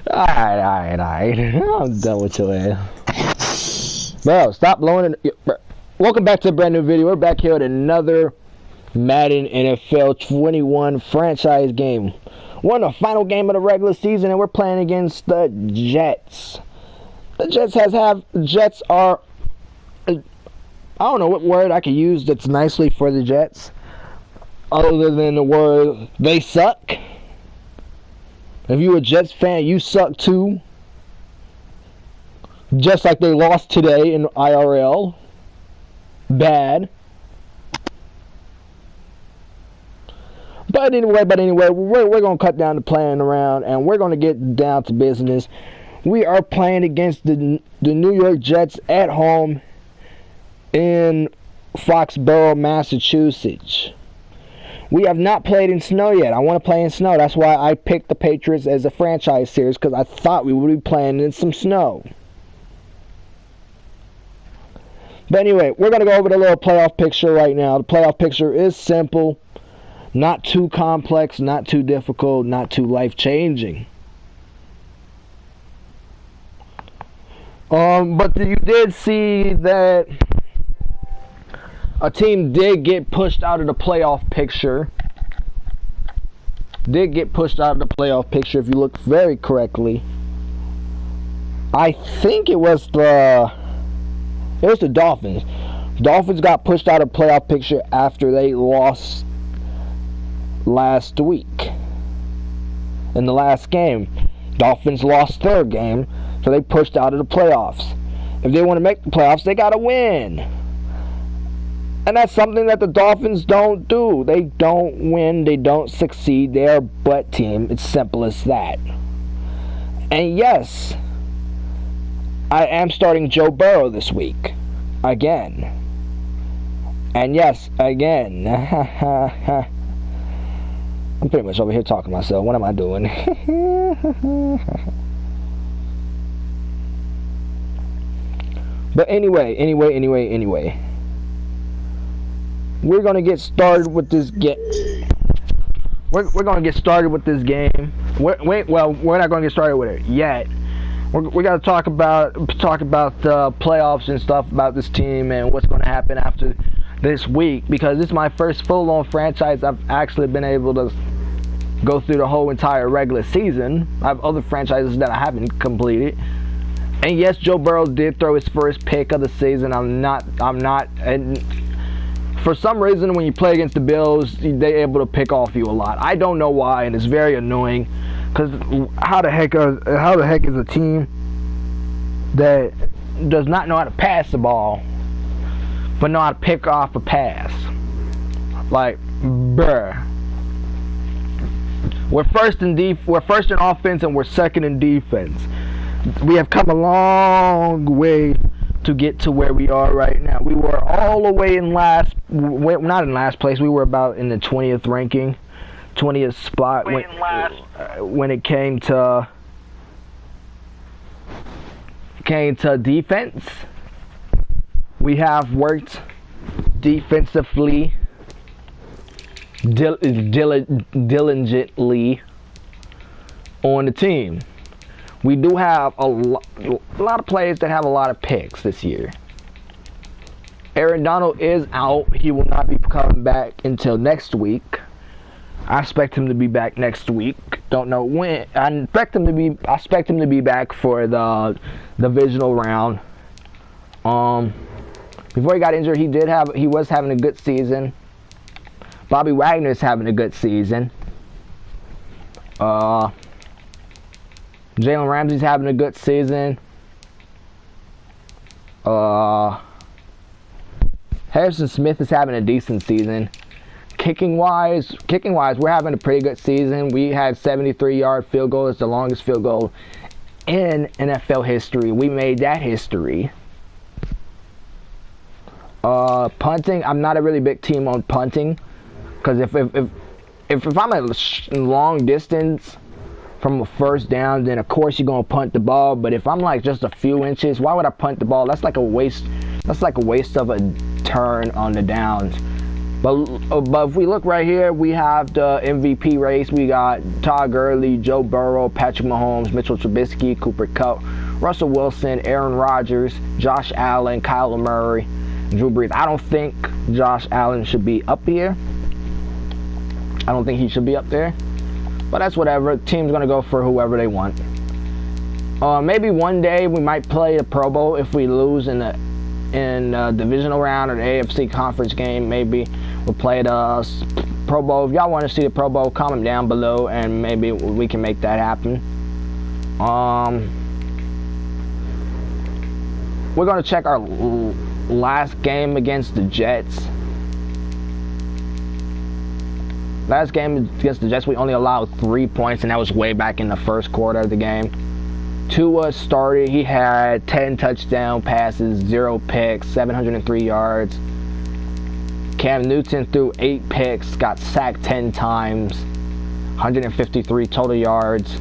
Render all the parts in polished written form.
Alright. I'm done with your ass. Bro, stop blowing it. Welcome back to a brand new video. We're back here with another Madden NFL 21 franchise game. We're in the final game of the regular season and we're playing against the Jets. The Jets are, I don't know what word I could use that's nicely for the Jets, other than the word they suck. If you're a Jets fan, you suck too. Just like they lost today in IRL. Bad. But anyway, we're going to cut down the playing around and we're going to get down to business. We are playing against the New York Jets at home in Foxborough, Massachusetts. We have not played in snow yet. I want to play in snow. That's why I picked the Patriots as a franchise series, because I thought we would be playing in some snow. But anyway, we're going to go over the little playoff picture right now. The playoff picture is simple. Not too complex, not too difficult, not too life-changing. But you did see that a team did get pushed out of the playoff picture. If you look very correctly. I think it was the Dolphins. Dolphins got pushed out of the playoff picture after they lost last week. In the last game, Dolphins lost their game, so they pushed out of the playoffs. If they want to make the playoffs, they gotta win. And that's something that the Dolphins don't do. They don't win, they don't succeed, they're a butt team. It's simple as that. And yes, I am starting Joe Burrow this week. Again. And yes, again. I'm pretty much over here talking to myself. What am I doing? But anyway. We're gonna get started with this We're gonna get started with this game. We're not gonna get started with it yet. We gotta talk about the playoffs and stuff about this team and what's gonna happen after this week, because this is my first full-on franchise. I've actually been able to go through the whole entire regular season. I have other franchises that I haven't completed. And yes, Joe Burrow did throw his first pick of the season. And for some reason, when you play against the Bills, they're able to pick off you a lot. I don't know why, and it's very annoying. Because how the heck is a team that does not know how to pass the ball, but know how to pick off a pass? Like, bruh. We're first in offense and we're second in defense. We have come a long way to get to where we are right now. We were all the way not in last place. We were about in the 20th ranking, 20th spot when it came to defense. We have worked defensively diligently on the team. We do have a lot of players that have a lot of picks this year. Aaron Donald is out. He will not be coming back until next week. I expect him to be back next week. Don't know when. I expect him to be back for the divisional round. Before he got injured, he was having a good season. Bobby Wagner's having a good season. Jalen Ramsey's having a good season. Harrison Smith is having a decent season. Kicking wise, we're having a pretty good season. We had 73-yard field goal. It's the longest field goal in NFL history. We made that history. Punting, I'm not a really big team on punting, because if I'm at long distance from a first down, then of course you're gonna punt the ball. But if I'm like just a few inches, why would I punt the ball? That's like a waste of a turn on the downs. But if we look right here, we have the MVP race. We got Todd Gurley, Joe Burrow, Patrick Mahomes, Mitchell Trubisky, Cooper Kupp, Russell Wilson, Aaron Rodgers, Josh Allen, Kyler Murray, Drew Brees. I don't think Josh Allen should be up here. I don't think he should be up there. But that's whatever. The team's going to go for whoever they want. Maybe one day we might play the Pro Bowl if we lose in the divisional round or the AFC conference game. Maybe we'll play the Pro Bowl. If y'all want to see the Pro Bowl, comment down below and maybe we can make that happen. We're going to check our last game against the Jets. Last game against the Jets, we only allowed 3 points, and that was way back in the first quarter of the game. Tua started. He had 10 touchdown passes, 0 picks, 703 yards. Cam Newton threw 8 picks, got sacked 10 times, 153 total yards,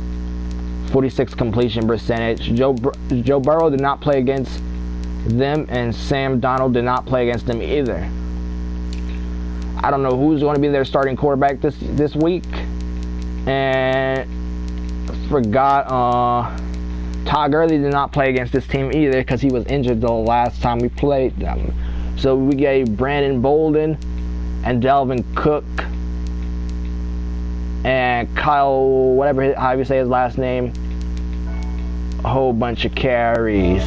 46 completion percentage. Joe Burrow did not play against them, and Sam Darnold did not play against them either. I don't know who's going to be their starting quarterback this week. And I forgot Todd Gurley did not play against this team either because he was injured the last time we played them. So we gave Brandon Bolden and Delvin Cook and Kyle, how you say his last name, a whole bunch of carries.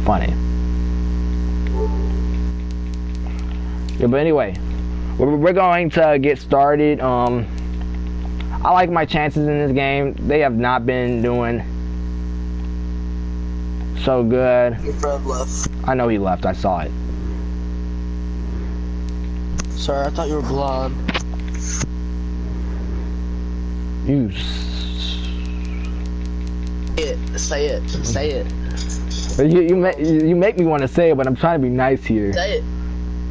Funny. Yeah, but anyway, we're going to get started. I like my chances in this game. They have not been doing so good. Your friend left. I know he left. I saw it. Sorry, I thought you were blonde. You. Say it. Say it. You make me want to say it, but I'm trying to be nice here. Say it.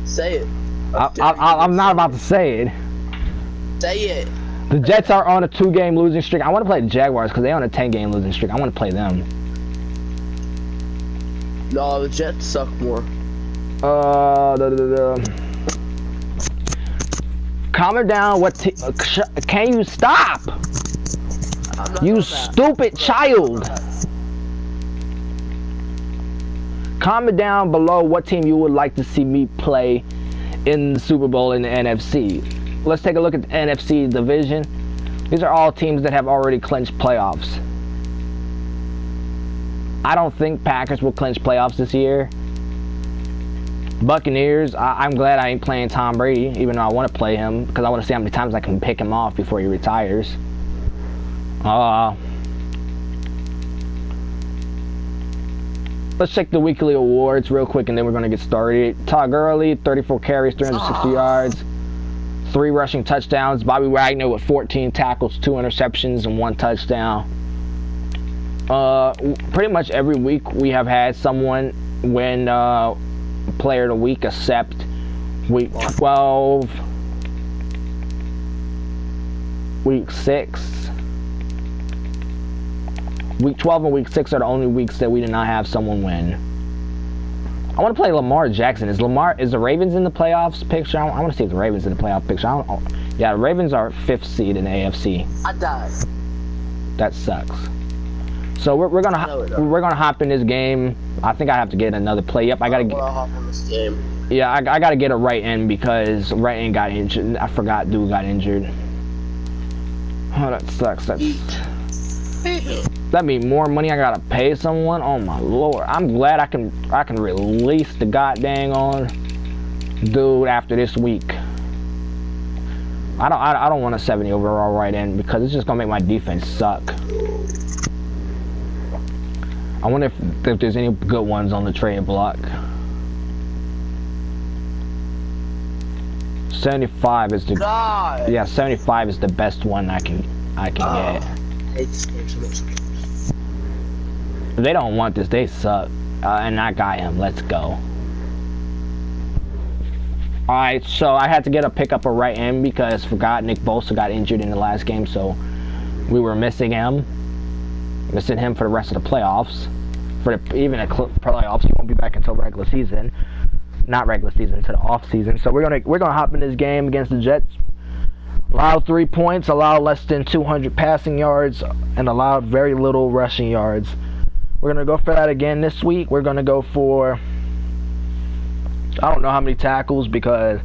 Say it. I'm not about to say it. Say it. The Jets are on a 2-game losing streak. I want to play the Jaguars because they're on a 10-game losing streak. I want to play them. No, the Jets suck more. Comment down what can you stop? You stupid child. Comment down below what team you would like to see me play in the Super Bowl in the NFC. Let's take a look at the NFC division. These are all teams that have already clinched playoffs. I don't think Packers will clinch playoffs this year. Buccaneers, I'm glad I ain't playing Tom Brady, even though I want to play him, because I want to see how many times I can pick him off before he retires. Let's check the weekly awards real quick, and then we're going to get started. Todd Gurley, 34 carries, 360 yards, 3 rushing touchdowns. Bobby Wagner with 14 tackles, 2 interceptions, and 1 touchdown. Pretty much every week we have had someone win Player of the Week, except week 12, week 6. Week 12 and week 6 are the only weeks that we did not have someone win. I want to play Lamar Jackson. Is the Ravens in the playoffs picture? I want to see if the Ravens in the playoff picture. Yeah, the Ravens are 5th seed in the AFC. I died. That sucks. So we're gonna hop in this game. I think I have to get another play. Yep, I gotta get. Hop on this game. Yeah, I gotta get a right end because right end got injured. I forgot dude got injured. Oh, that sucks. That means more money I gotta pay someone. Oh my lord! I'm glad I can release the goddamn on dude after this week. I don't want a 70 overall right end because it's just gonna make my defense suck. I wonder if there's any good ones on the trade block. 75 is the God. Yeah, 75 is the best one I can get. I hate this game so much. They don't want this. They suck. And I got him. Let's go. Alright, so I had to get a pickup a right end because I forgot Nick Bosa got injured in the last game, so we were missing him. Missing him for the rest of the playoffs. Even the playoffs, he won't be back until regular season. not regular season, to the off season. So we're gonna hop in this game against the Jets. Allowed 3 points, allowed less than 200 passing yards, and allowed very little rushing yards. We're gonna go for that again this week. We're gonna go for, I don't know how many tackles, because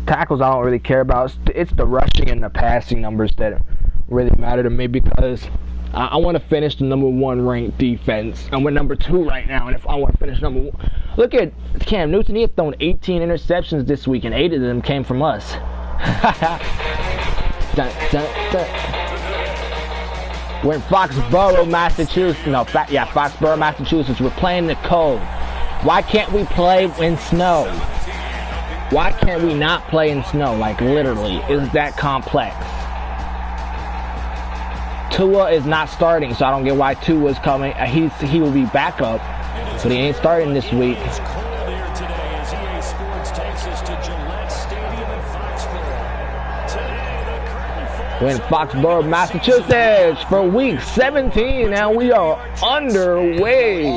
tackles I don't really care about. It's the rushing and the passing numbers that really matter to me, because I want to finish the #1 ranked defense, and we're #2 right now. And if I want to finish #1, look at Cam Newton. He had thrown 18 interceptions this week, and 8 of them came from us. Dun, dun, dun. We're in Foxborough, Massachusetts. Foxborough, Massachusetts. We're playing the cold. Why can't we play in snow? Why can't we not play in snow? Like, literally, is that complex? Tua is not starting, so I don't get why Tua's coming. He will be back up, but he ain't starting this week. We're in Foxborough, Massachusetts for week 17, and we are underway.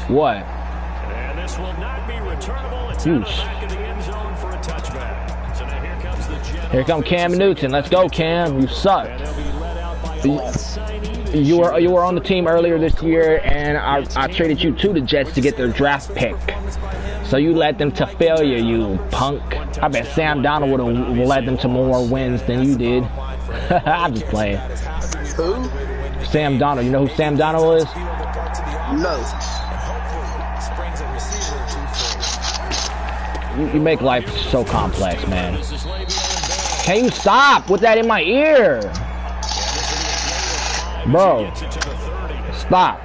What? And this will not be returnable. It's Oosh. back in the end zone for a touchback. So now here comes the Jets. Here come Cam Newton. Let's go, Cam. You suck. And they'll be led out by a signee. You were on the team earlier this year, and I traded you to the Jets to get their draft pick. So you led them to failure, you punk. I bet Sam Donald would have led them to more wins than you did. I'm just playing. Who? Sam Donald. You know who Sam Donald is? No. You make life so complex, man. Can you stop with that in my ear? Bro, stop,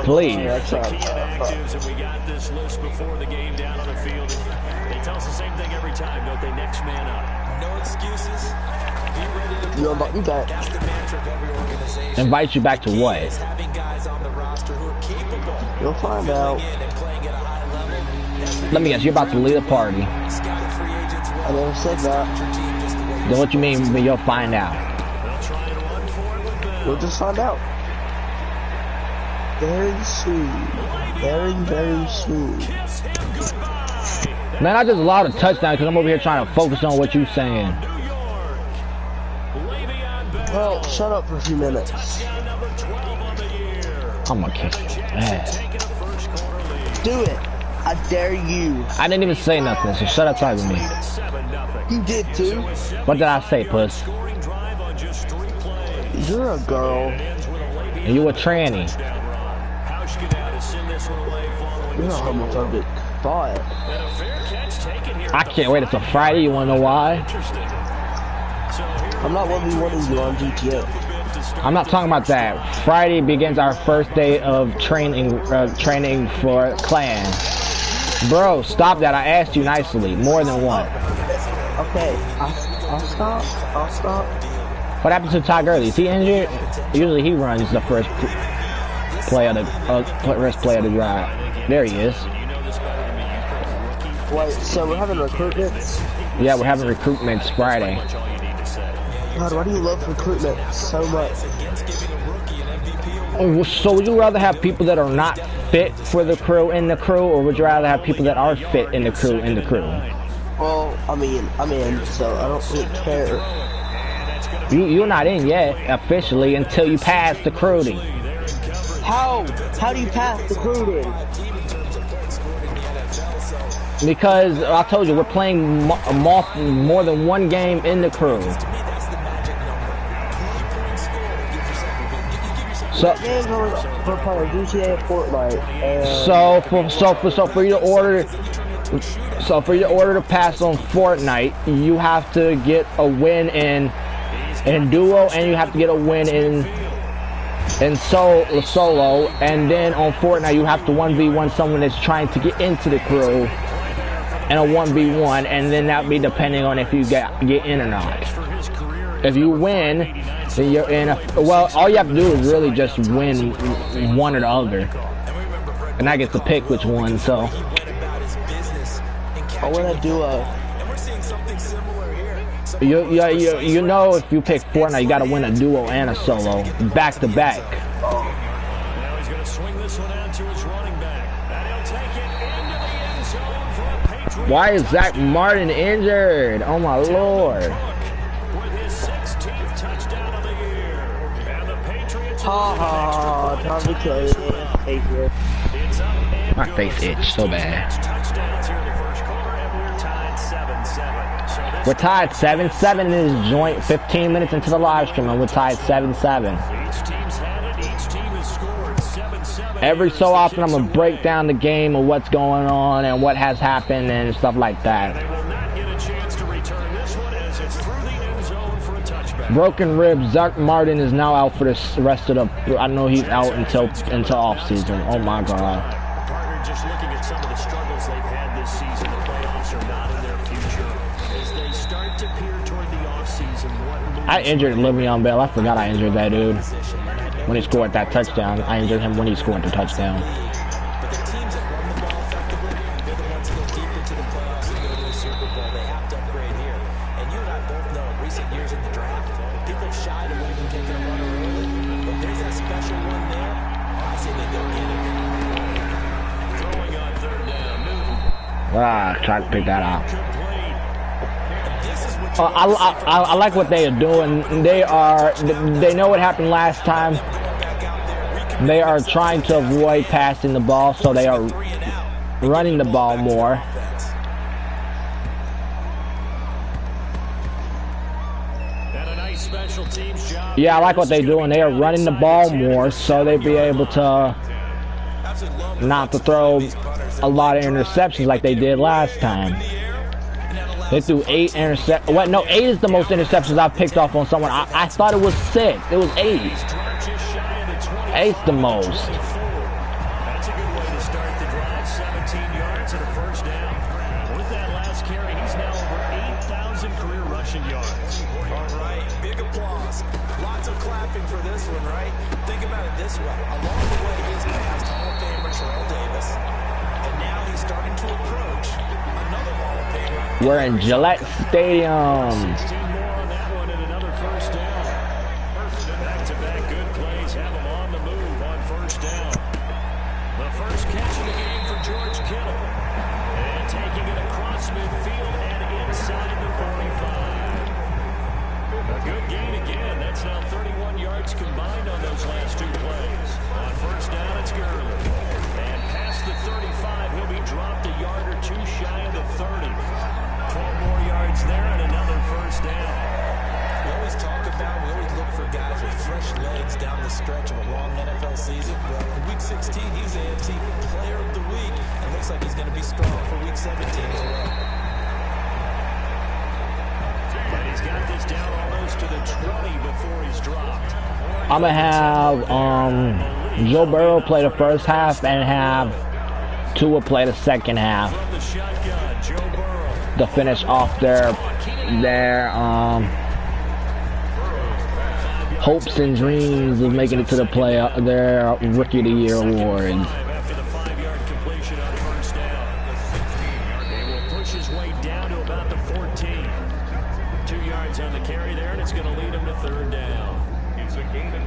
please. We got this list before the game down on the field. They tell us the same thing every time, don't they? Next man up. No excuses. Be ready to You'll invite me back. That's the mantra of every organization. Invite you back to what? Having guys on the roster who are capable. You'll find out. Playing at a high level. Let me guess, you're about to lead a party. I never said that. Then what you mean when you'll find out? We'll just find out. Very soon. Very, very soon. Man, I just allowed a touchdown because I'm over here trying to focus on what you're saying. Well, shut up for a few minutes. I'm gonna kick your ass. Do it. I dare you. I didn't even say nothing, so shut up talking to me. You did too. What did I say, puss? You're a girl. And you a tranny. You're a homophobic thought. I can't wait until Friday. You wanna know why? I'm not 1v1ing you on GTA. I'm not talking about that. Friday begins our first day of training for clan. Bro, stop that. I asked you nicely. More than one. Okay, I'll stop. I'll stop. What happened to Todd Gurley? Is he injured? Usually he runs the first play of the drive. There he is. Wait, so we're having recruitment? Yeah, we're having recruitments Friday. God, why do you love recruitment so much? Oh, so would you rather have people that are not fit for the crew in the crew, or would you rather have people that are fit in the crew in the crew? Well, I mean, I'm in, so I don't really care. You're not in yet officially until you pass the recruiting. How? How do you pass the recruiting? Because I told you we're playing more than one game in the crew. So Games for playing GTA and Fortnite. And for you to order to pass on Fortnite, you have to get a win in duo, and you have to get a win in solo, and then on Fortnite you have to 1v1 someone that's trying to get into the crew in a 1v1, and then that be depending on if you get in or not. If you win, then you're in well, all you have to do is really just win one or the other, and I get to pick which one. So I want to do a. you know, if you pick Fortnite, you got to win a duo and a solo back to back. Now he's going to swing this one out to his running back. And he'll take it into the end zone Why is Zach Martin injured? Oh my lord. With his 16th touchdown of the year. And the Patriots Tommy Kelly, Patriots. It's up and My good. face itch so bad. Touchdowns here in the first quarter, and we're tied 7-7. So this We're tied 7-7 in this joint. 15 minutes into the live stream, and we're tied 7-7. each team's had it. Each team has scored 7-7. Every so often, I'm gonna break down the game of what's going on and what has happened and stuff like that. They will not get a chance to return this one as it's through the end zone for a touchback. Broken ribs. Zach Martin is now out for the rest of the. I know he's out until off season. Oh my god. Partner, just looking at some of the struggles they've had this season, the playoffs are not in their future. As they start to peer toward the offseason, I injured Le'Veon Bell. I forgot I injured that dude when he scored that touchdown. I injured him when he scored the touchdown. But the teams that run the ball effectively, they're the ones that go deep into the playoffs and go to the Super Bowl. They have to upgrade here. And you and I both know in recent years in the draft, people have shied away from taking a runner early. But there's that special one there. I say they go get it. throwing on third down. Newton Try to pick that out. complete. I like what they are doing. They know what happened last time. They are trying to avoid passing the ball, so they are running the ball more. And a nice special teams job. Yeah, I like what they're doing. They are running the ball more, so they'll be able to not to throw a lot of interceptions like they did last time. They threw 8 interceptions. What? No, 8 is the most interceptions I've picked off on someone. I thought it was 6. It was 8. Just shy of the 20. 8's the most. That's a good way to start the drive. 17 yards and a first down. With that last carry, he's now over 8,000 career rushing yards. All right, big applause. Lots of clapping for this one, right? Think about it this way. Along the way, he's passed Hall of Famer Terrell Davis, and now he's starting to approach another Hall of Famer. We're in Gillette Stadium. 16 more on that one and another first down. Back-to-back good plays have him on the move on first down. The first catch of the game for George Kittle. And taking it across midfield and inside the 45. A good gain again. That's now 31 yards combined on those last 2 plays. On first down, it's Gurley. And past the 35, he'll be dropped a yard or 2 shy of the 30. 12 more yards there and another first down. We always talk about, we always look for guys with fresh legs down the stretch of a long NFL season. Well, in Week 16, he's AFC Player of the Week, and looks like he's going to be strong for Week 17 as well. And he's got this down almost to the 20 before he's dropped. I'm gonna have Joe Burrow play the first half and have Tua play the second half From the shotgun, Joe Burrow. to finish off their hopes and dreams of making it to the their Rookie of the Year awards. After the 5-yard completion on first down. He will push his way down to about the 14. 2 yards on the carry there, and it's going to lead him to third down.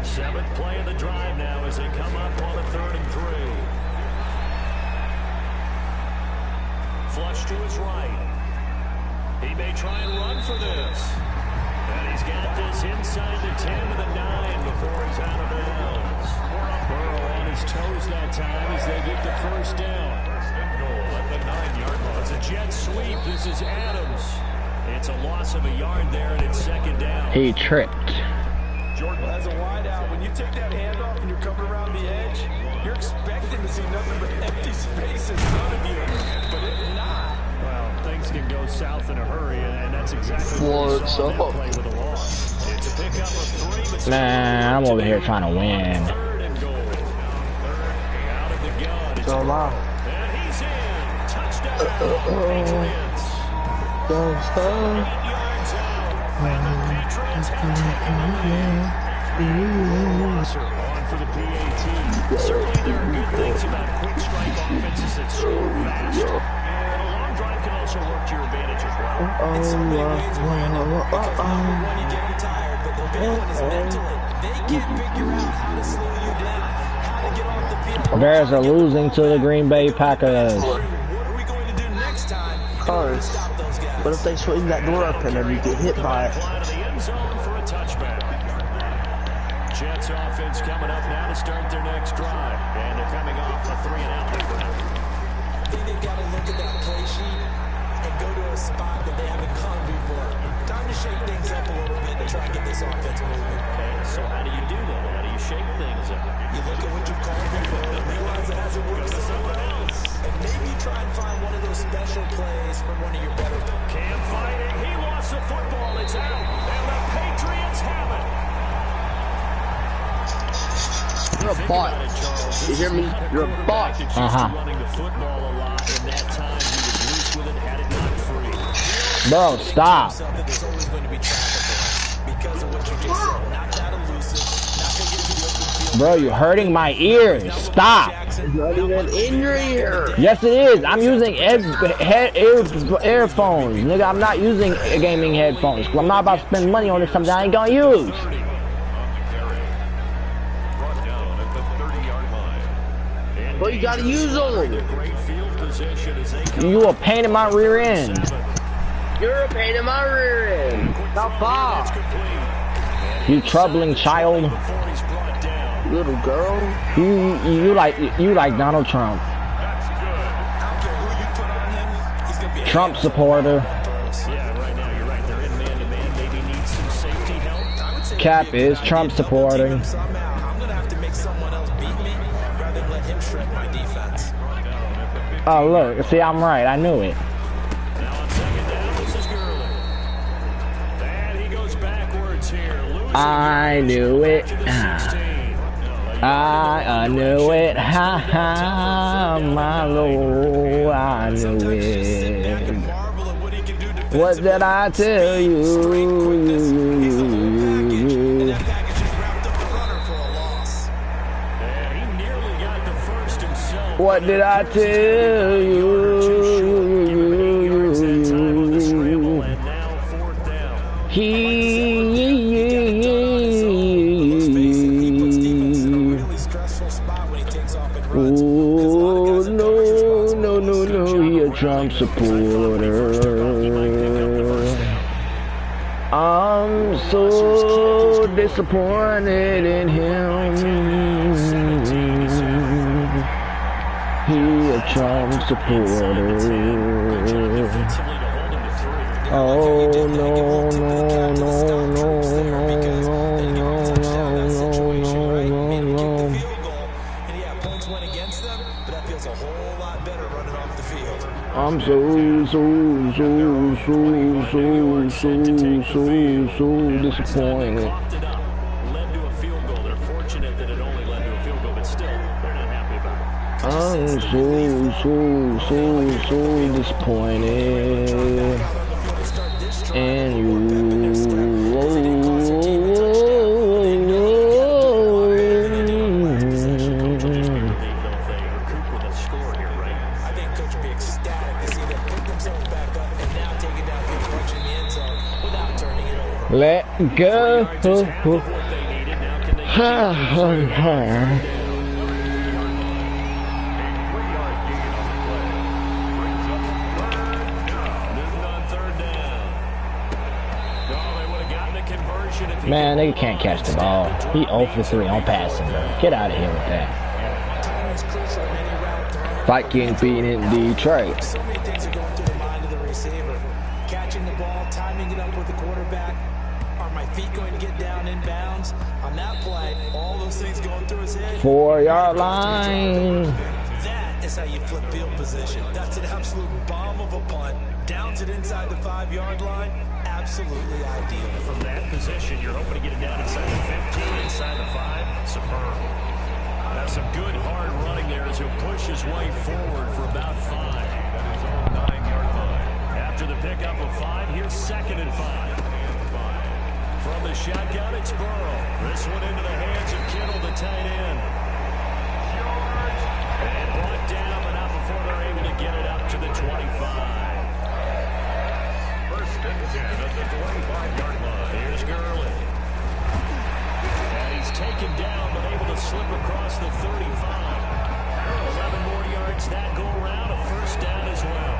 7th play of the drive now as they come up on a 3rd and 3. Flush to his right. He may try and run for this. And he's got this inside the 10 to the 9 before he's out of bounds. Burrow on his toes that time as they get the first down. At the 9-yard line. It's a jet sweep. This is Adams. It's a loss of a yard there, and it's second down. He tripped. Jordan, as a wideout, when you take that handoff and you're coming around the edge, you're expecting to see nothing but empty space in front of you. But if not, Well, things can go south in a hurry, and that's exactly what we saw in that play with a loss. It's a pickup of 3, but Man, I'm over here trying to win. 3rd and goal. Out of the gun. It's So am I. And he's in. Touchdown. Patriots. 8 yards out. And the Patriots have taken the lead. Rosser on for the PAT. Certainly there are good things about quick strike offenses that score fast. And a long drive can also work to your advantage as well. in so many ways, Brandon, because number one, you get tired, but the big one is mentally. They can't figure out how to slow you down, how to get off the field. Bears are losing to the Green Bay Packers. What are we going to do next time? Because what if they swing that door open and you get hit by it? Jets offense coming up now to start their next drive. And they're coming off a 3-and-out. I think they've got to look at that play sheet and go to a spot that they haven't gone before. Time to shake things up a little bit to try and get this offense moving. Okay, so how do you do that? How do you shake things up? You look at what you've called before and realize it hasn't worked somewhere else. And maybe try and find one of those special plays from one of your better. Cam fighting. He lost the football. It's out. And the Patriots have it. You're a bot. You hear me? You're a bot. Running the football a lot, and that time he was loose with it, had it not free. Bro, stop. There's always going to be traffic because of what you just said. Not that elusive, not going to get to the open field. Bro, you're hurting my ears. Stop. It's not even in your ear. Yes, it is. I'm using earphones. Nigga, I'm not using gaming headphones. I'm not about to spend money on this something I ain't gonna use. Well, you gotta use them. You a pain in my rear end. You're a pain in my rear end. Stop off. You troubling child. Little girl. You like Donald Trump. Trump supporter. Cap is Trump supporting. Oh look, see I'm right, I knew it. I knew it. I knew it. Ha ha, my lord, I knew it. What did I tell you? What did I tell you? Oh no, he a Trump supporter. I'm so disappointed in him. He a Trump supporter. Oh no. I'm so disappointed. Led to a field goal. They're fortunate that it only led to a field goal, but still, they're not happy about it. I'm so disappointed. And you. Let go. Man, they can't catch the ball. He 0 for 3 on passing, bro. Get out of here with that. Fight getting beaten in Detroit. So many things are going through the mind of the receiver. Catching the ball, timing it up with the quarterback. Are my feet going to get down in bounds? On that play, all those things going through his head. 4-yard line. That is how you flip field position. That's an absolute bomb of a punt. Downs it inside the 5-yard line. Absolutely ideal. From that position, you're hoping to get it down inside the 15, inside the 5. Superb. That's some good hard running there as he'll push his way forward for about 5. That is on 9-yard line. After the pickup of 5, here's 2nd and 5. From the shotgun, it's Burrow. This one into the hands of Kittle, the tight end. And brought down, but not before they're able to get it up to the 25. First and 10 at the 25-yard line. Here's Gurley. And he's taken down, but able to slip across the 35. 11 more yards that go around, a first down as well.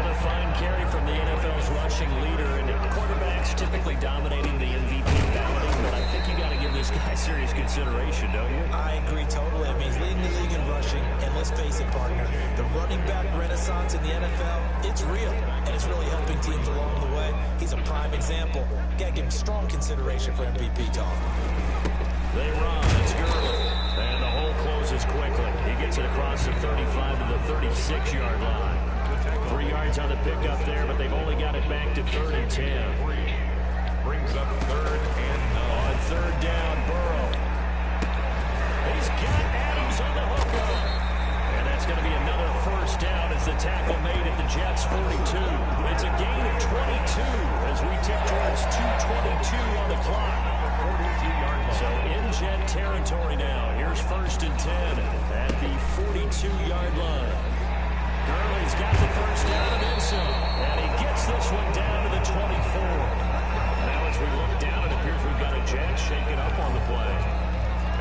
Another fine carry from the NFL's rushing leader, and quarterbacks typically dominating the MVP balloting, but I think you got to give this guy serious consideration, don't you? I agree totally. I mean, he's leading the league in rushing, and let's face it, partner, the running back renaissance in the NFL, it's real, and it's really helping teams along the way. He's a prime example. Got to give him strong consideration for MVP talk. They run. It's Gurley. And the hole closes quickly. He gets it across the 35 to the 36-yard line. 3 yards on the pickup there, but they've only got it back to 3rd and 10. Brings up 3rd and 9. On 3rd down, Burrow. He's got Adams on the hookup. And that's going to be another first down as the tackle made at the Jets' 42. It's a gain of 22 as we tick towards 2:22 on the clock. So in Jet territory now. Here's 1st and 10 at the 42-yard line. Gurley's got the first down and then some. And he gets this one down to the 24. Now as we look down, it appears we've got a Jet shaking up on the play.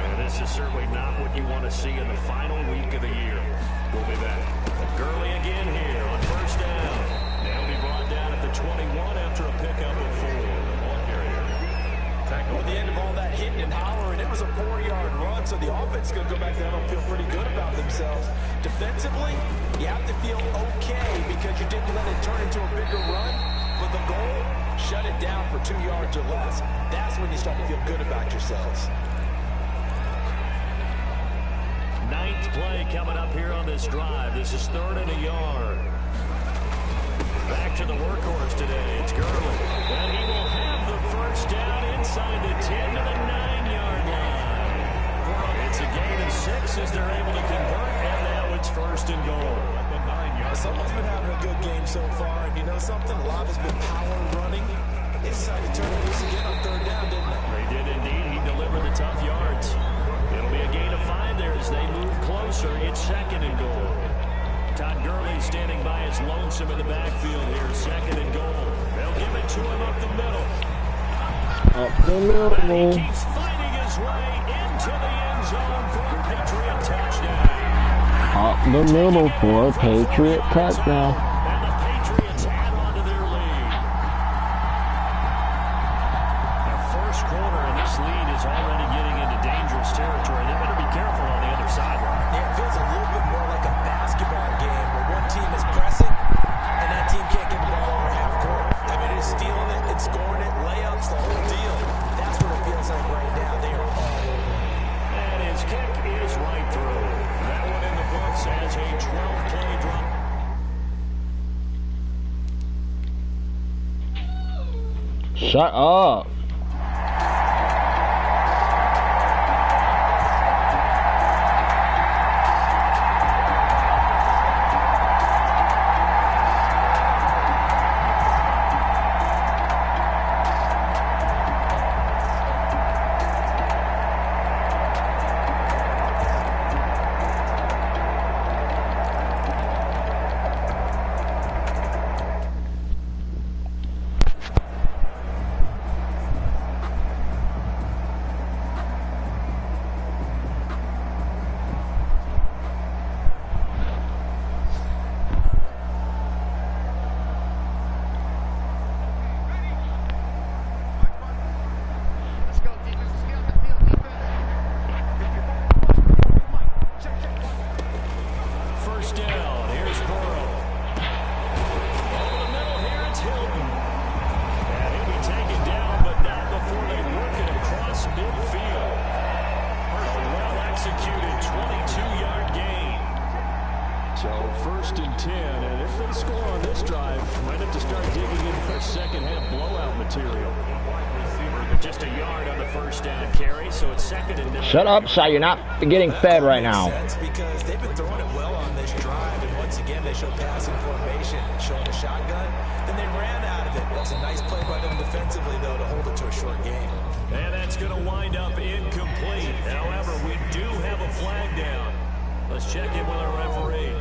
And this is certainly not what you want to see in the final week of the year. We'll be back. Gurley again here on 1st down. Now he'll be brought down at the 21 after a pickup of 4. At the end of all that hitting and hollering, it was a 4-yard run, so the offense is going to go back down and feel pretty good about themselves. Defensively, you have to feel okay because you didn't let it turn into a bigger run, but the goal, shut it down for 2 yards or less. That's when you start to feel good about yourselves. 9th play coming up here on this drive. This is 3rd and a yard. Back to the workhorse today. It's Gurley. And he will have the first down inside the 10 to the 9-yard line. It's a gain of 6 as they're able to convert, and now it's 1st and goal. Someone's been having a good game so far, and you know something? A lot has been power running. They decided to turn it loose again on 3rd down, didn't they? They did indeed. He delivered the tough yards. It'll be a gain of 5 there as they move closer. It's 2nd and goal. Todd Gurley standing by his lonesome in the backfield here. 2nd and goal. They'll give it to him up the middle. Up the middle. And he keeps fighting his way into the end zone for a Patriot touchdown. Up the middle for a Patriot touchdown. And the Patriots add on to their lead. Now, first quarter, and this lead is already getting into dangerous territory. They better be careful on the other sideline. Yeah, it feels a little bit more like a basketball game where one team is pressing and that team can't get the ball over half court. I mean, it's stealing it, it's scoring it, layups, the whole deal. That's what it feels like right now. They are all over. And his kick is right through. That one in the books as a 12-play drop. Shut up. So 1st and 10, and if they score on this drive, might have to start digging in for second half blowout material. Just a yard on the first down carry, so it's 2nd and 9. Shut up, Si. You're not getting fed right now. Because they've been throwing it well on this drive, and once again they show passing formation, showing a shotgun, then they ran out of it. That's a nice play by them defensively, though, to hold it to a short game. And that's going to wind up incomplete. However, we do have a flag down. Let's check in with our referee.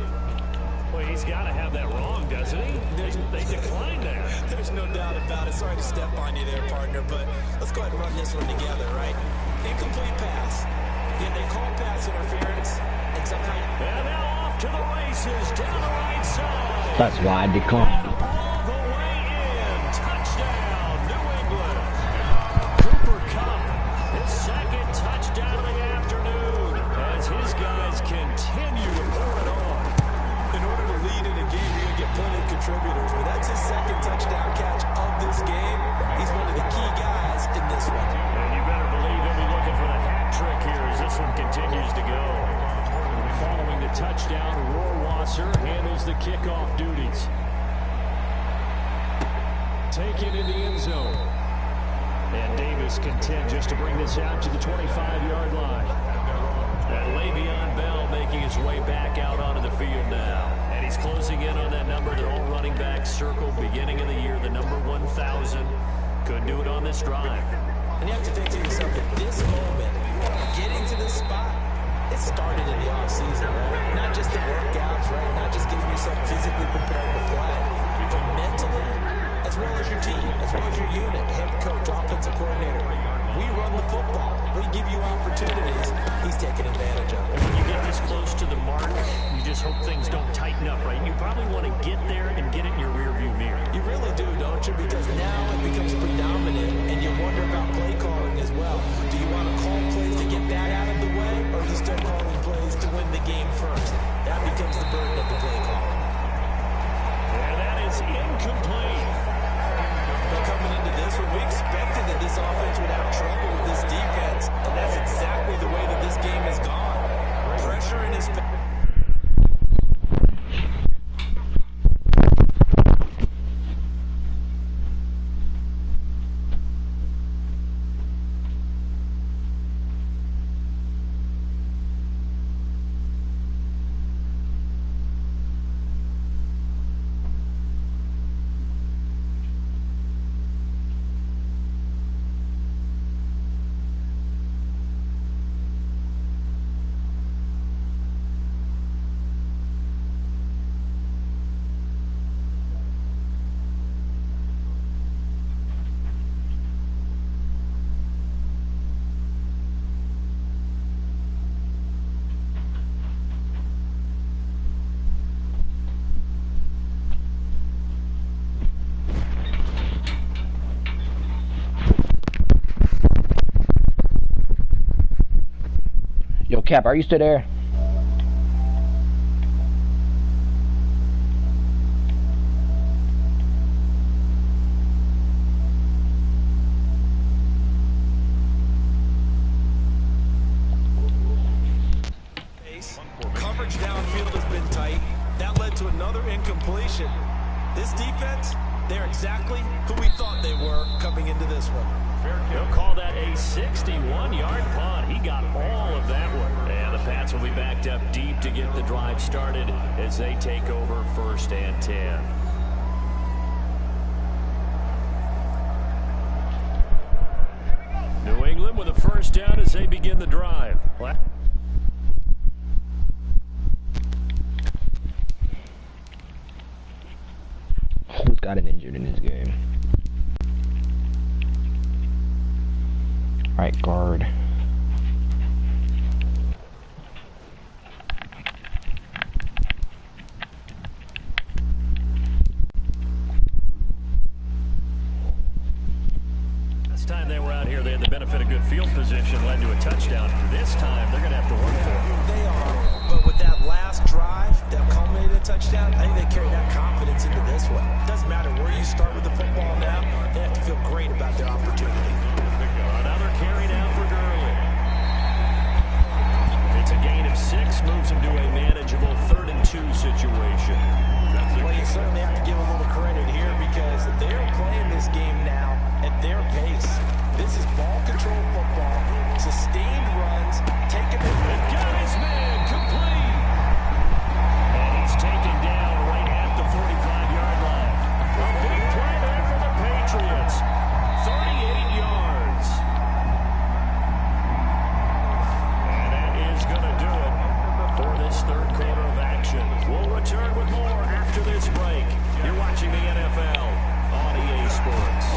Well, he's got to have that wrong, doesn't he? They declined that. There's no doubt about it. Sorry to step on you there, partner, but let's go ahead and run this one together, right? Incomplete pass. Yeah, they call pass interference, and somehow... And now off to the races, down the right side. That's why I declined. All the way in. Touchdown, New England. Cooper Kupp, his second touchdown of the afternoon, as his guys continue to pour it on. In order to lead in a game, you're going to get plenty of contributors, but that's his second touchdown catch of this game. He's one of the key guys in this one. And you better believe he'll be looking for the hat trick here as this one continues to go. Following the touchdown, Rohrwasser handles the kickoff duties. Taken in the end zone. And Davis content just to bring this out to the 25-yard line. And Le'Veon Bell making his way back out onto the field now. And he's closing in on that number that all running backs circled beginning of the year, the number 1,000. Couldn't do it on this drive. And you have to think to yourself at this moment, getting to this spot, it started in the offseason, right? Not just the workouts, right? Not just getting yourself physically prepared to play, but mentally, as well as your team, as well as your unit, head coach, offensive coordinator. We run the football. We give you opportunities. He's taking advantage of it. When you get this close to the mark, you just hope things don't tighten up, right? You probably want to get there and get it in your rearview mirror. You really do, don't you? Because now it becomes predominant, and you wonder about play calling as well. Do you want to call plays to get that out of the way, or are you still calling plays to win the game first? That becomes the burden of the play calling. And that is incomplete. But coming into this one, we expected that this offense would have trouble with this defense, and that's exactly the way that this game has gone. Pressure in his face. Yo, Cap, are you still there? Coverage downfield has been tight. That led to another incompletion. This defense, they're exactly who we thought they were coming into this one. They'll call that a 61-yard punt. He got all of that one. And the Pats will be backed up deep to get the drive started as they take over 1st and 10. New England with a first down as they begin the drive. Who's got an injured in this game? Right guard. Last time they were out here, they had the benefit of good field position, led to a touchdown. This time, they're going to have to work for it. They are, but with that last drive that culminated a touchdown, I think they carry that confidence into this one. It doesn't matter where you start with the football now, they have to feel great about their opportunity. Another carry down for Gurley. It's a gain of 6, moves him to a manageable 3rd and 2 situation. Well, you certainly have to give a little credit here because they're playing this game now at their pace. This is ball control football, sustained runs, taking it. Got his man complete. And he's taken down right at the 45-yard line. A big play there for the Patriots. 38 yards. And that is going to do it for this 3rd quarter of action. We'll return with more after this break. You're watching the NFL on EA Sports.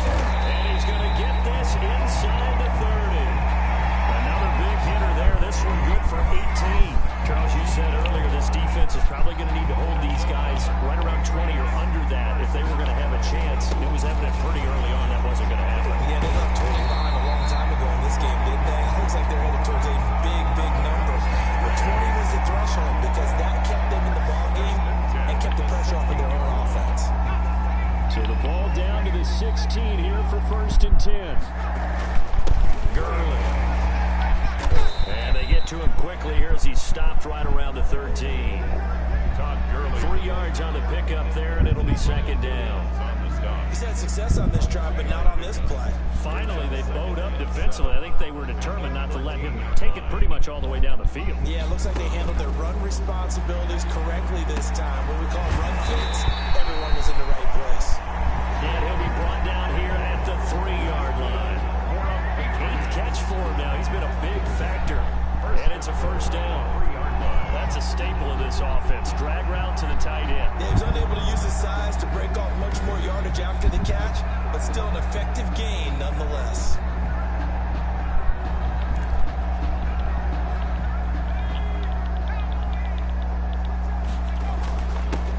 And he's going to get this inside the 30. Another big hitter there. This one Gurley. And they get to him quickly here as he's stopped right around the 13. Todd Gurley. 3 yards on the pickup there, and it'll be second down. He's had success on this drive, but not on this play. Finally, they bowed up defensively. I think they were determined not to let him take it pretty much all the way down the field. Yeah, it looks like they handled their run responsibilities correctly this time. What we call run fits, everyone was in the right place. And he'll be brought down here at the 3-yard line. 8th catch for him now. He's been a big factor. And it's a first down. That's a staple of this offense. Drag route to the tight end. Yeah, he was unable to use his size to break off much more yardage after the catch, but still an effective gain nonetheless.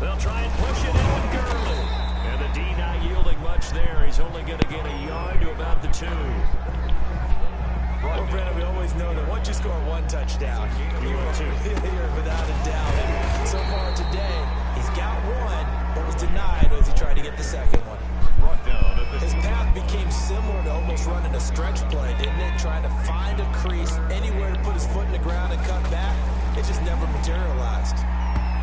They'll try and push it in with Gurley. And the D not yielding much there. He's only going to get a yard to about the 2. Well, Brandon, we always know that once you score 1 touchdown, you will too. Without a doubt. And so far today, he's got 1, but was denied as he tried to get the second one. His path became similar to almost running a stretch play, didn't it? Trying to find a crease, anywhere to put his foot in the ground and cut back. It just never materialized.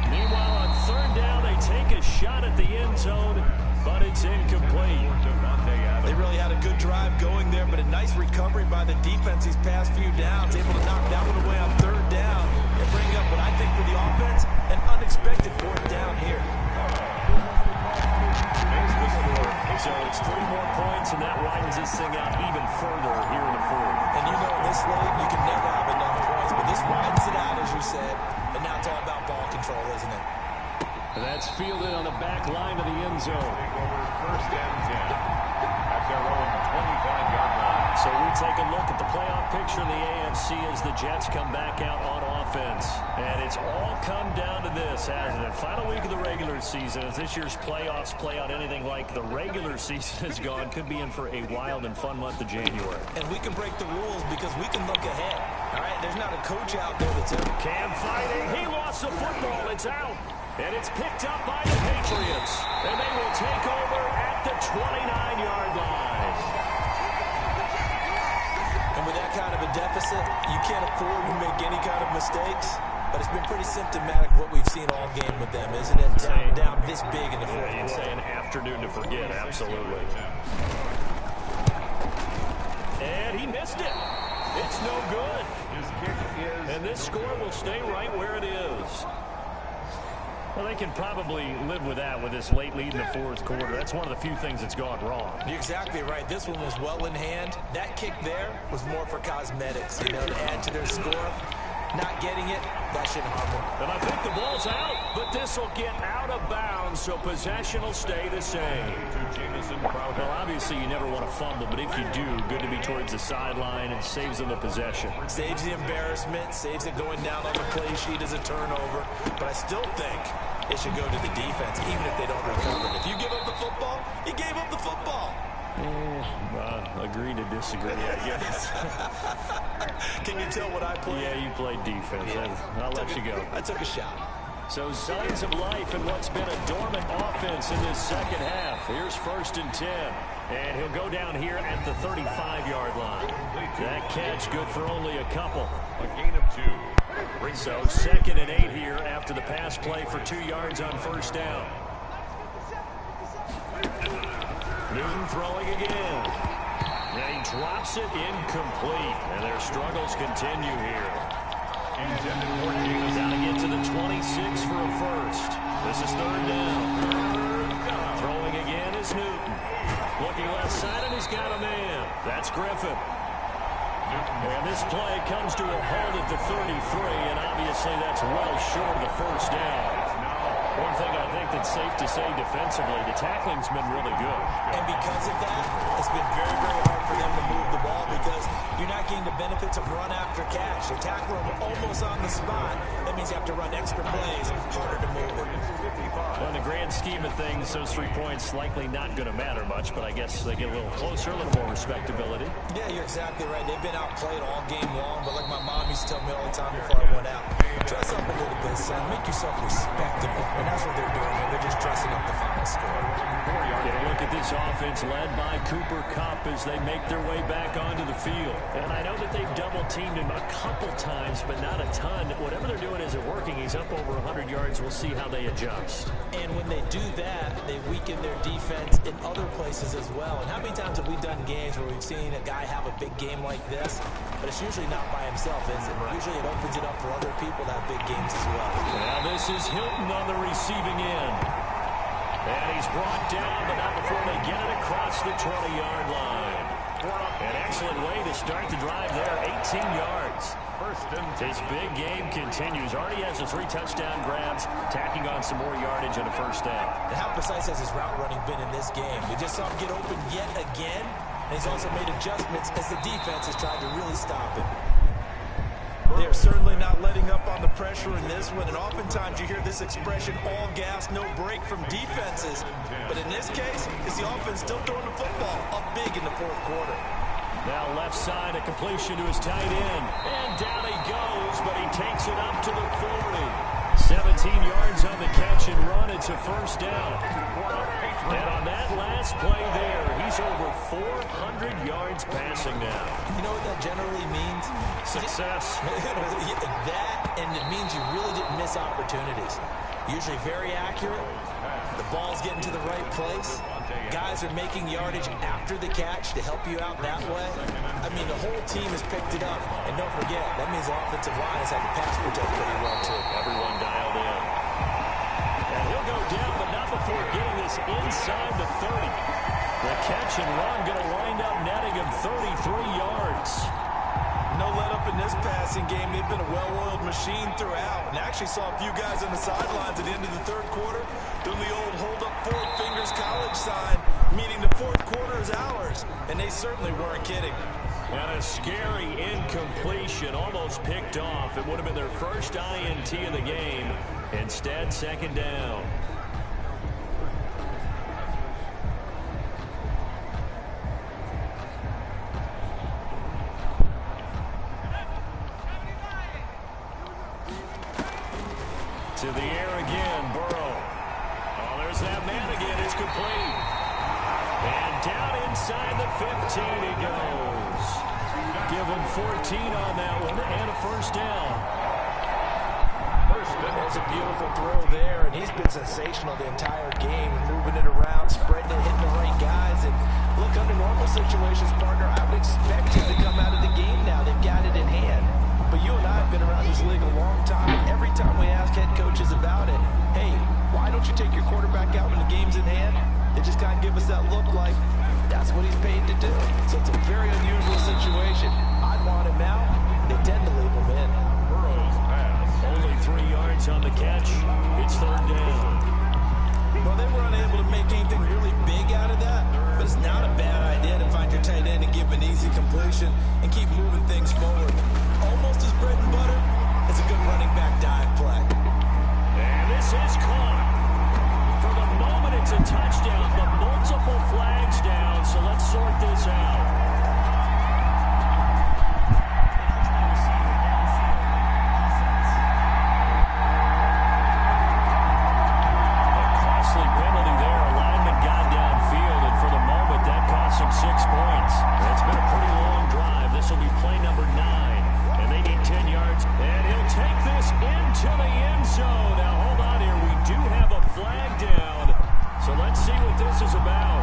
Meanwhile, on 3rd down, they take a shot at the end zone, but it's incomplete. They really had a good drive going there, but a nice recovery by the defense these past few downs. Able to knock that one away on 3rd down and bring up what I think for the offense, an unexpected 4th down here. So it's 3 more points, and that widens this thing out even further here in the 4th. And you know, this late, you can never have enough points, but this widens it out, as you said, and now it's all about ball control, isn't it? And that's fielded on the back line of the end zone. First and 10. Their own 25-yard line. So we take a look at the playoff picture in the AFC as the Jets come back out on offense. And it's all come down to this, hasn't it? Final week of the regular season, as this year's playoffs play out anything like the regular season has gone, could be in for a wild and fun month of January. And we can break the rules because we can look ahead. All right, there's not a coach out there that's ever... Cam fighting. He lost the football. It's out. And it's picked up by the Patriots. And they will take over at the 29-yard line. And with that kind of a deficit, you can't afford to make any kind of mistakes. But it's been pretty symptomatic what we've seen all game with them, isn't it? Down this big in the fourth quarter. You'd say an afternoon to forget, absolutely. And he missed it. It's no good. His kick is... And this score will stay right where it is. Well, they can probably live with that with this late lead in the 4th quarter. That's one of the few things that's gone wrong. You're exactly right. This one was well in hand. That kick there was more for cosmetics, you know, to add to their score. Not getting it, that shouldn't harm them. And I think the ball's out, but this will get out of bounds, so possession will stay the same. Well, obviously you never want to fumble, but if you do, good to be towards the sideline. It saves them the possession. Saves the embarrassment, saves it going down on the play sheet as a turnover. But I still think it should go to the defense, even if they don't recover it. If you give up the football, you gave up the football. Agree to disagree, I guess. Can you tell what I played? Yeah, you played defense. Yeah. I'll let you go. I took a shot. So signs of life in what's been a dormant offense in this second half. Here's 1st and 10. And he'll go down here at the 35-yard line. That catch good for only a couple. A gain of 2. So 2nd and 8 here after the pass play for 2 yards on 1st down. Newton throwing again. And he drops it incomplete. And their struggles continue here. Intended for Jesus. Got to get to the 26 for a first. This is 3rd down. Throwing again is Newton. Looking left side, and he's got a man. That's Griffin. And this play comes to a halt at the 33, and obviously that's well short of the first down. One thing I think that's safe to say defensively, the tackling's been really good. And because of that, it's been very, very hard for them to move the ball because you're not getting the benefits of run after catch. They tackle them almost on the spot. That means you have to run extra plays, harder to move it. Well, in the grand scheme of things, those 3 points likely not going to matter much, but I guess they get a little closer, a little more respectability. Yeah, you're exactly right. They've been outplayed all game long, but like my mom used to tell me all the time before I went out, dress up a little bit, son. Make yourself respectable. And that's what they're doing here. They're just dressing up the final. best score. Get a look at this offense led by Cooper Kupp as they make their way back onto the field. And I know that they've double-teamed him a couple times, but not a ton. Whatever they're doing isn't working. He's up over 100 yards. We'll see how they adjust. And when they do that, they weaken their defense in other places as well. And how many times have we done games where we've seen a guy have a big game like this, but it's usually not by himself, is it? Usually it opens it up for other people to have big games as well. Now this is Hilton on the receiving end. And he's brought down, but not before they get it across the 20-yard line. An excellent way to start the drive there, 18 yards. His big game continues. Already has the 3 touchdown grabs, tacking on some more yardage and a first down. And how precise has his route running been in this game? We just saw him get open yet again, and he's also made adjustments as the defense has tried to really stop him. They're certainly not letting up on the pressure in this one, and oftentimes you hear this expression, all gas, no break from defenses. But in this case, it's the offense still throwing the football up big in the fourth quarter. Now left side, a completion to his tight end. And down he goes, but he takes it up to the 40. 17 yards on the catch and run. It's a first down. And on that last play there, he's over 400 yards passing now. You know what that generally means? Success. That, and it means you really didn't miss opportunities. Usually very accurate. The ball's getting to the right place. Guys are making yardage after the catch to help you out that way. I mean, the whole team has picked it up. And don't forget, that means the offensive line has had to pass protect pretty well, too. Everyone dialed in. And he'll go down, but not before getting this inside the 30. The catch and run going to wind up netting him 33 yards. No let up in this passing game. They've been a well-oiled machine throughout. And actually saw a few guys on the sidelines at the end of the third quarter doing the old hold up 4 fingers college sign, meaning the fourth quarter is ours. And they certainly weren't kidding. And a scary incompletion, almost picked off. It would have been their first INT of the game. Instead, second down. To the air again, Burrow. Oh, there's that man again. It's complete. And down inside the 15 he goes. Give him 14 on that one and a first down. There's a beautiful throw there, and he's been sensational the entire game, moving it around, spreading it, hitting the right guys. And look, under normal situations, partner, I would expect him to come out of the game now. They've got it in hand. But you and I have been around this league a long time, and every time we ask head coaches about it, hey, why don't you take your quarterback out when the game's in hand? They just kind of give us that look like that's what he's paid to do. So it's a very unusual situation. I'd want him out. They tend to leave him in. Burrow's pass. Only 3 yards on the catch. It's third down. Well, they were unable to make anything really big out of that, but it's not a bad idea to find your tight end and give an easy completion and keep moving things forward. Almost as bread and butter as a good running back dive play. And this is caught. For the moment, it's a touchdown, but multiple flags down, so let's sort this out. Penalty there. Alignment got downfield, and for the moment, that cost him 6 points. It's been a pretty long drive. This will be play number 9, and they need 10 yards. And he'll take this into the end zone. Now, hold on here. We do have a flag down, so let's see what this is about.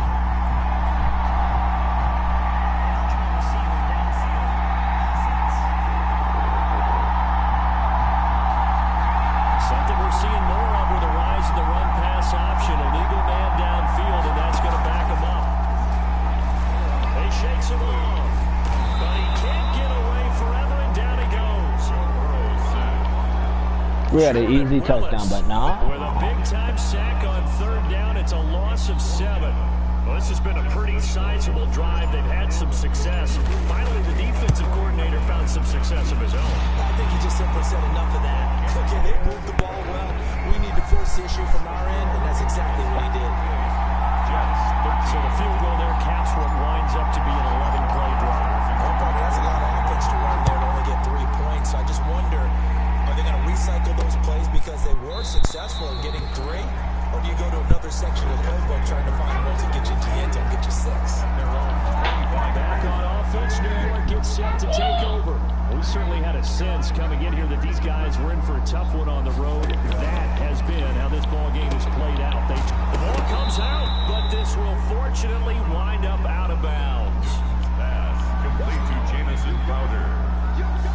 Something we're seeing more of with the rise of the run-pass option. A legal man downfield, and that's going to back him up. He shakes him off, but he can't get away forever, and down he goes. We had an easy touchdown, but not. With a big-time sack on third down, it's a loss of 7. Well, this has been a pretty sizable drive. They've had some success. Finally, the defensive coordinator found some success of his own. I think he just simply said enough of that. Okay, they moved the ball well. We need to force the issue from our end, and that's exactly what he did. So the field goal there caps what winds up to be an 11-play drive. That's a lot of offense to run there to only get 3 points. So I just wonder, are they going to recycle those plays because they were successful in getting 3? Or do you go to another first section of the playbook, trying to find ways to get you into the end zone, get you 6. Back on offense, New York gets set to take over. We certainly had a sense coming in here that these guys were in for a tough one on the road. That has been how this ball game has played out. The ball comes out, but this will fortunately wind up out of bounds. Pass complete to Jamison Crowder.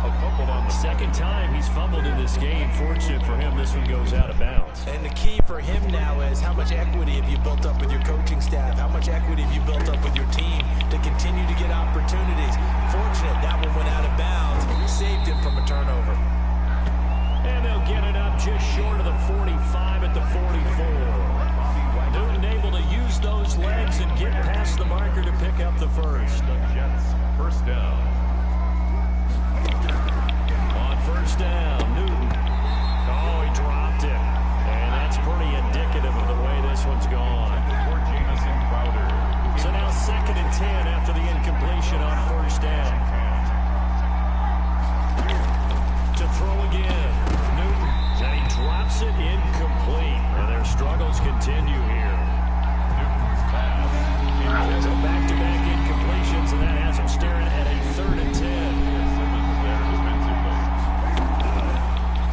A fumble on the second time he's fumbled in this game. Fortunate for him, this one goes out of bounds. And the key for him now is how much equity have you built up with your coaching staff? How much equity have you built up with your team to continue to get opportunities? Fortunate that one went out of bounds, saved him from a turnover. And they'll get it up just short of the 45 at the 44. Newton able to use those legs and get past the marker to pick up the first. The Jets first down. On first down, Newton. Oh, he dropped it. And that's pretty indicative of the way this one's gone. For Jamison Crowder. So now 2nd and 10 after the incompletion on first down. To throw again, Newton. And he drops it incomplete. And their struggles continue here. Newton's pass. So back-to-back incompletions, and that has him staring at a 3rd and 10. Simmons there defensively.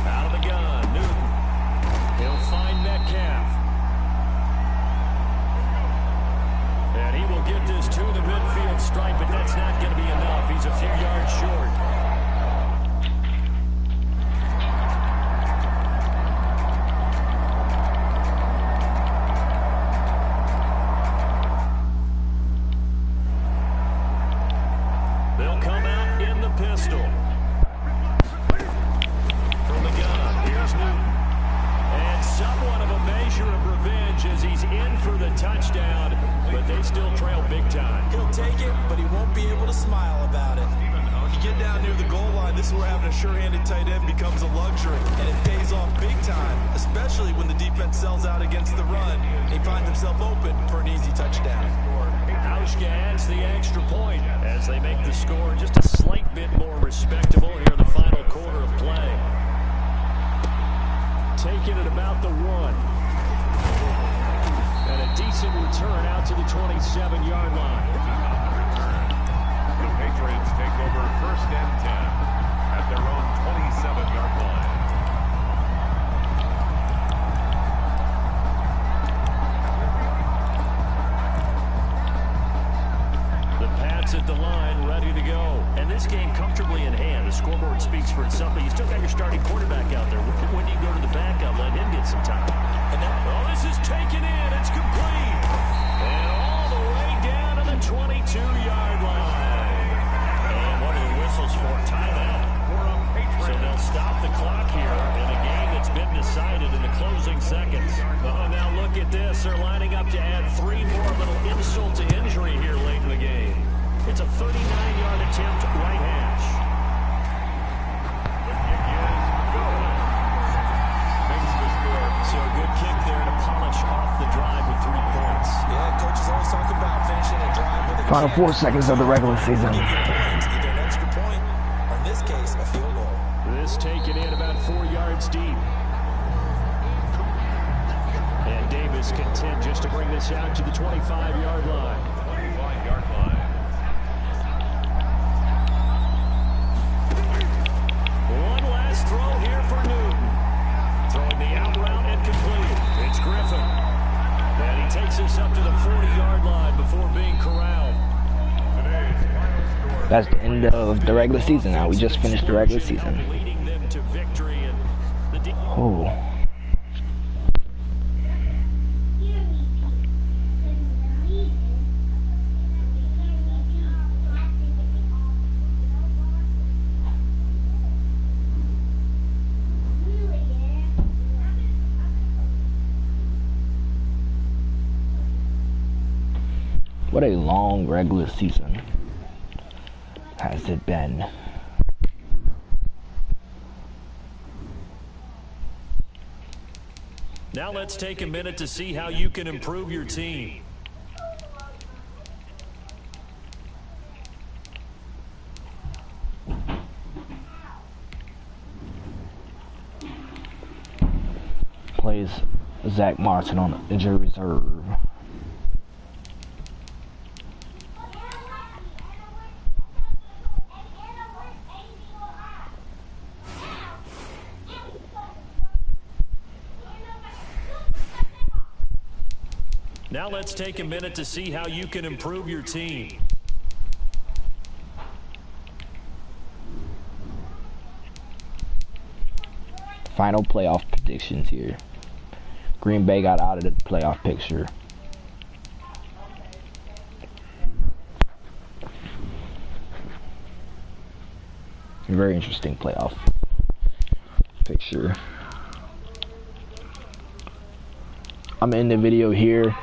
Out of the gun, Newton. He'll find Metcalf. And he will get this to the midfield stripe, but that's not going to be enough. He's a few yards short. They'll come out in the pistol. From the gun, here's Newton. And somewhat of a measure of revenge as he's in for the touchdown, but they still trail big time. He'll take it, but he won't be able to smile about it. You get down near the goal line, this is where having a sure-handed tight end becomes a luxury, and it pays off big time, especially when the defense sells out against the run. He finds himself open for an easy touchdown. Hauschka adds the extra point as they make the score just a slight bit more respectable here in the final quarter of play. Taking it about the 1. And a decent return out to the 27-yard line. The Patriots take over 1st and 10 at their own 27-yard line. The Pats at the line, ready to go. And this game comfortably in hand. The scoreboard speaks for itself, but you still got your starting quarterback out there. When you go to the backup, let him get some time. And now, this is taken in. It's complete. And all the way down to the 22-yard line. And what are the whistles for? Timeout. So they'll stop the clock here in a game that's been decided in the closing seconds. Oh, now look at this. They're lining up to add 3 more, little insult to injury here late in the game. It's a 39-yard attempt right hash. The kick is good. Makes the score. So a good kick there to polish off the drive with 3 points. Yeah, coaches always talk about finishing a drive with a Final kick. 4 seconds of the regular season. Either an extra point, or in this case, a field goal. This taken in about 4 yards deep. And Davis content just to bring this out to the 25-yard line. 25-yard line. One last throw here for Newton. Throwing the out route and complete. It's Griffin. And he takes us up to the 40-yard line before being corralled. Today's final score. That's the end of the regular season now. We just finished the regular season. Leading them to victory and the Oh. What a long regular season has it been. Now let's take a minute to see how you can improve your team. Plays Zach Martin on the injury reserve. Now let's take a minute to see how you can improve your team. Final playoff predictions here. Green Bay got out of the playoff picture. Very interesting playoff picture. I'm in the video here.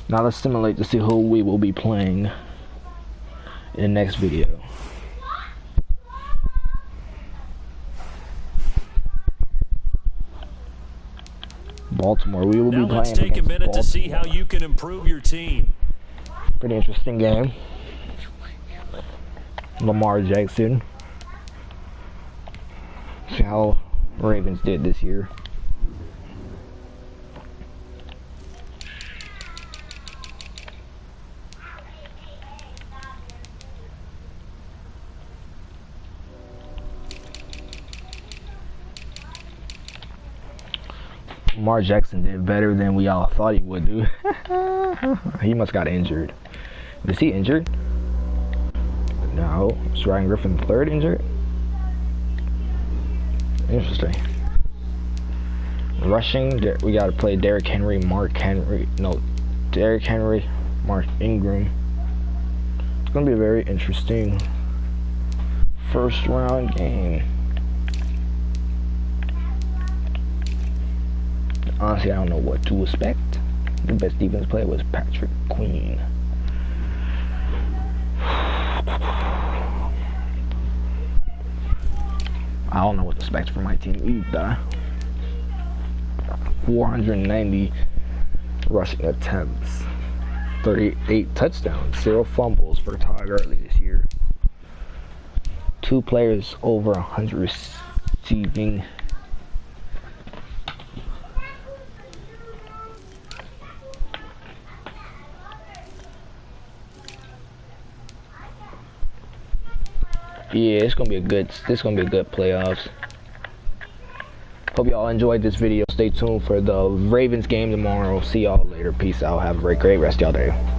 Now let's simulate to see who we will be playing in the next video. Baltimore, we will be playing Now let's take a minute to see how you can improve your team. Pretty interesting game. Lamar Jackson. See how Ravens did this year. Lamar Jackson did better than we all thought he would do. He must got injured. Is he injured? No. Is Ryan Griffin III injured? Interesting. Rushing, we got to play Derrick Henry, Mark Henry. No, Derrick Henry, Mark Ingram. It's going to be a very interesting first round game. Honestly, I don't know what to expect. The best defense player was Patrick Queen. I don't know what to expect from my team either. 490 rushing attempts, 38 touchdowns, 0 fumbles for Todd Gurley this year. 2 players over 100 receiving. Yeah, this gonna be a good playoffs. Hope y'all enjoyed this video. Stay tuned for the Ravens game tomorrow. See y'all later. Peace out. Have a great rest of y'all day.